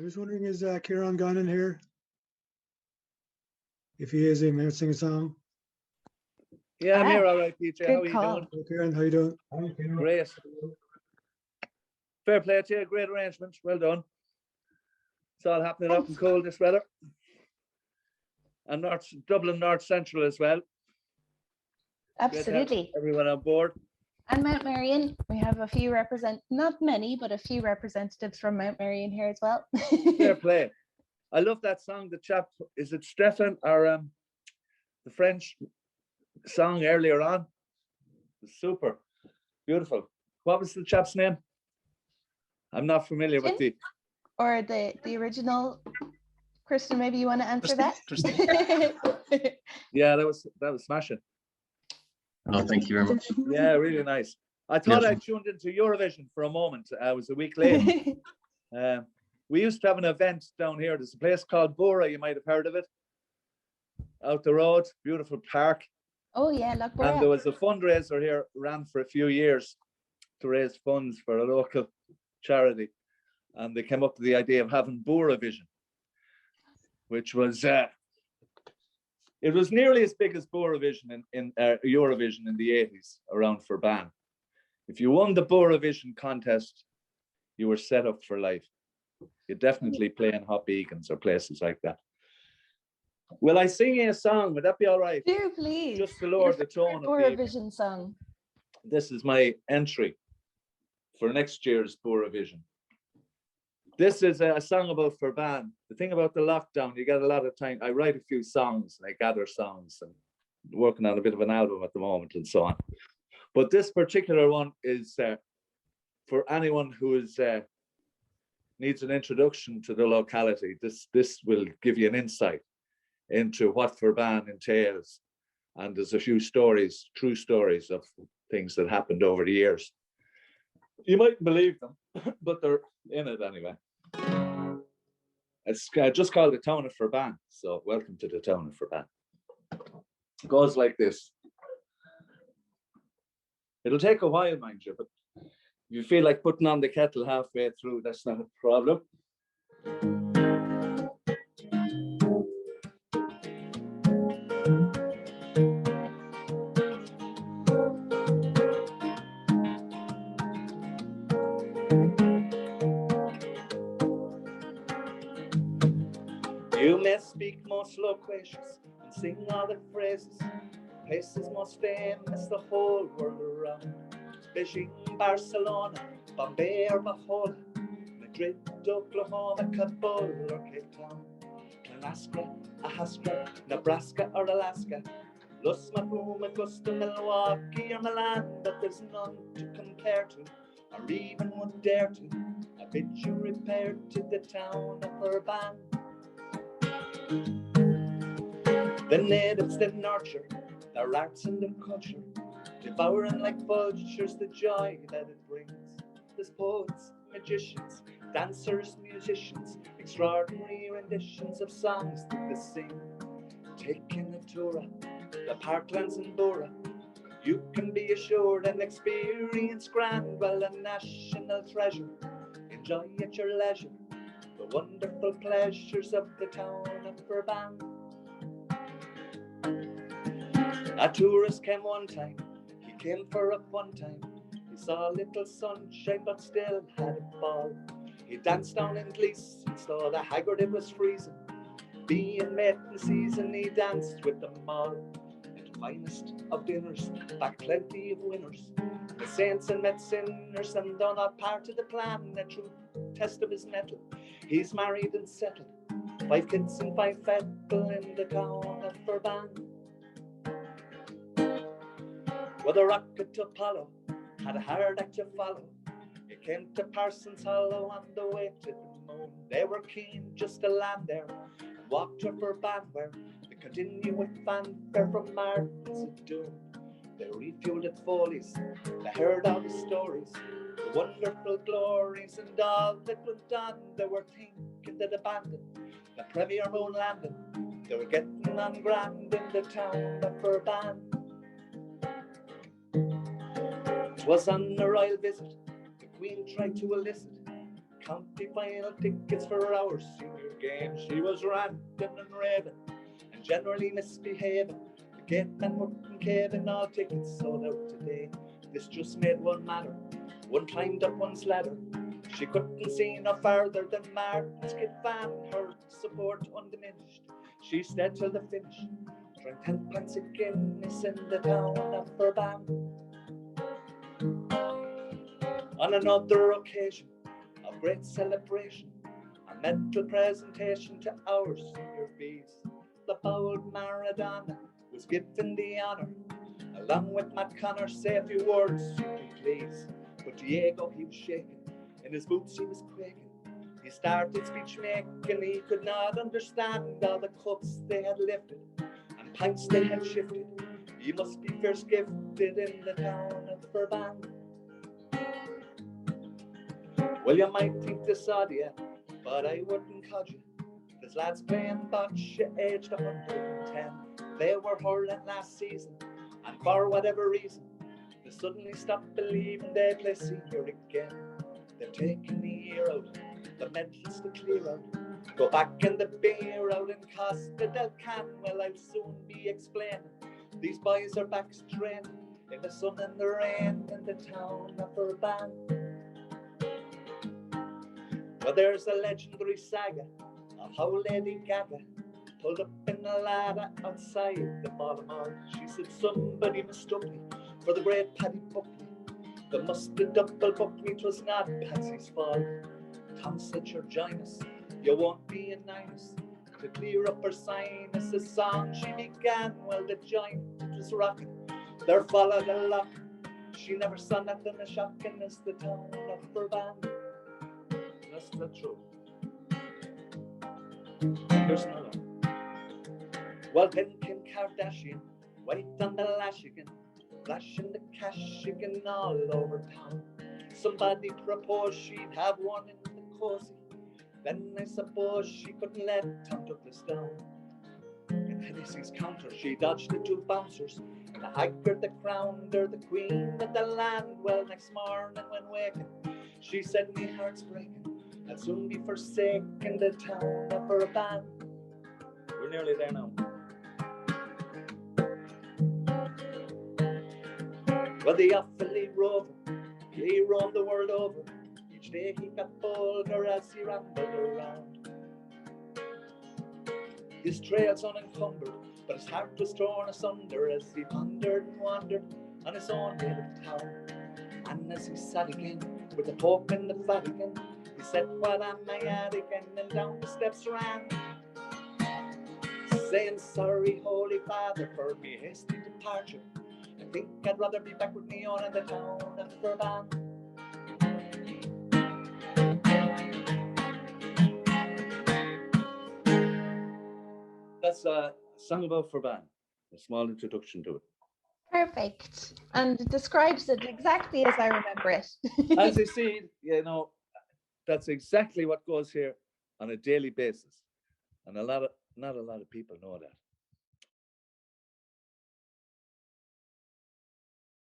I was wondering, is Ciaran Guinan here? If he is, he might sing a song. Yeah, I'm here all right, PJ. How are you call. doing? Hello, Ciaran, how you doing? Great. Fair play to you. Great arrangement. Well done. It's all happening up in cold this weather. And Dublin North Central as well. Great to have Absolutely. everyone on board. And Mount Marion, we have a few not many, but a few representatives from Mount Marion here as well. Fair play. I love that song. The chap, is it Stefan or the French song earlier on? It's super. Beautiful. What was the chap's name? I'm not familiar with the... Or the original. Kristen, maybe you want to answer that? Yeah, that was smashing. Oh, thank you very much. Yeah, really nice. I thought I tuned into Eurovision for a moment. I was a week late. We used to have an event down here. There's a place called Bora. You might have heard of it. Out the road, beautiful park. Oh yeah, Loch Bora. And there was a fundraiser here, ran for a few years to raise funds for a local charity. And they came up with the idea of having Bora Vision, which was it was nearly as big as Vision in Eurovision in the 80s around Furban. If you won the Vision contest, you were set up for life. You definitely play in Hot Beacons or places like that. Will I sing you a song? Would that be all right? Do please. Just to lower the tone of the Vision song. This is my entry for next year's Vision. This is a song about Furban. The thing about the lockdown, you get a lot of time. I write a few songs and I gather songs and working on a bit of an album at the moment and so on. But this particular one is for anyone who is needs an introduction to the locality. This will give you an insight into what Furban entails. And there's a few stories, true stories of things that happened over the years. You mightn't believe them, but they're in it anyway. It's just called the town of Furban. So welcome to the town of Furban. It goes like this. It'll take a while, mind you, but if you feel like putting on the kettle halfway through, that's not a problem. You may speak most loquacious and sing all the phrases, places most famous the whole world around. Beijing, Barcelona, Bombay or Bajola, Madrid, Oklahoma, Kabul or Cape Town, Alaska, Ahastra, Nebraska or Alaska, Los Mahmoud, Augusta, Milwaukee or Milan, but there's none to compare to, or even would dare to. I bid you repair to the town of Furban. The natives that nurture their arts and their culture, devouring like vultures the joy that it brings. There's poets, magicians, dancers, musicians, extraordinary renditions of songs that they sing. Taking a tour of the parklands in Bora, you can be assured an experience grand, well, a national treasure. Enjoy at your leisure the wonderful pleasures of the town of Furban. A tourist came one time, he came for a fun time. He saw a little sunshine but still had a ball. He danced down in Glees and saw the haggard it was freezing. Being met in season, he danced with them all. And the finest of dinners, back plenty of winners. The saints and met sinners, and though not part of the plan, a true test of his mettle. He's married and settled, 5 kids and 5 fettle in the town of Furban. Well, the rocket to Apollo had a hard act to follow. It came to Parsons Hollow on the way to the moon. They were keen just to land there and walk to Furban, where they continue with fanfare from Martin's at Doon. They refueled at Foley's, they heard all the stories, the wonderful glories and all that went on. They were thinking they'd abandon the Premier Moon landing. They were getting on grand in the town of Furban. It was on a royal visit, the Queen tried to elicit county final tickets for our senior game. She was ranting and raving and generally misbehaving. The gate man wouldn't caving, all tickets sold out today. This just made one matter. One climbed up one's ladder. She couldn't see no farther than Martin's kid van. Her support undiminished. She stayed till the finish. Drank 10 pints of Guinness in the town of Burban. On another occasion of great celebration, a medal presentation to our senior bees, the bold Maradona was given the honour, along with Matt Connor. Say a few words, please. But Diego, he was shaking, in his boots he was quaking. He started speech making, he could not understand all the cups they had lifted and pints they had shifted. He must be fierce gifted in the town of Burban. Well, you might think this odd, yeah, but I wouldn't cod you. There's lads playing bocce aged 110. They were hurling last season, and for whatever reason, they suddenly stopped believing they'd play senior again. They've taken the year out, the medals to clear out. Go back in the beer out in Costa del Can. Well, I'll soon be explaining. These boys are back training in the sun and the rain in the town of Burban. Well, there's a legendary saga of how Lady Gaga pulled up in a ladder outside the Baltimore. She said, somebody mistook me for the great Paddy Buckley. They must have double booked me, 'twas not Patsy's fault. Tom said, sure, join us, you won't be in minus. To clear up her sinus, the song she began, well, the joint was rocking. There followed a lock. She never saw nothing as shocking as the town of Burban. That's not true. Here's another one. Well, then Kim Kardashian, wait on the lash again, flashing the cash again all over town. Somebody proposed she'd have one in the cozy. Then I suppose she couldn't let Tom Douglas down. In Hennessy's counter, she dodged the two bouncers. And the haggard, the crowned her, the queen of the land. Well, next morning when waking, she said, me heart's breaking. I'll soon be forsaken the town of Burban. We're nearly there now. Well, the awfully rover, he roamed the world over. Each day he got bolder as he rambled around. His trails unencumbered, but his heart was torn asunder as he pondered and wandered on his own native town. And as he sat again, with the pork and the Vatican, he said, what am I at again? And down the steps ran, saying, sorry, Holy Father, for me hasty departure. I think I'd rather be back with me on in the town of Burban. That's a song about Burban, a small introduction to it. Perfect. And it describes it exactly as I remember it. As you see, you know, that's exactly what goes here on a daily basis. And not a lot of people know that.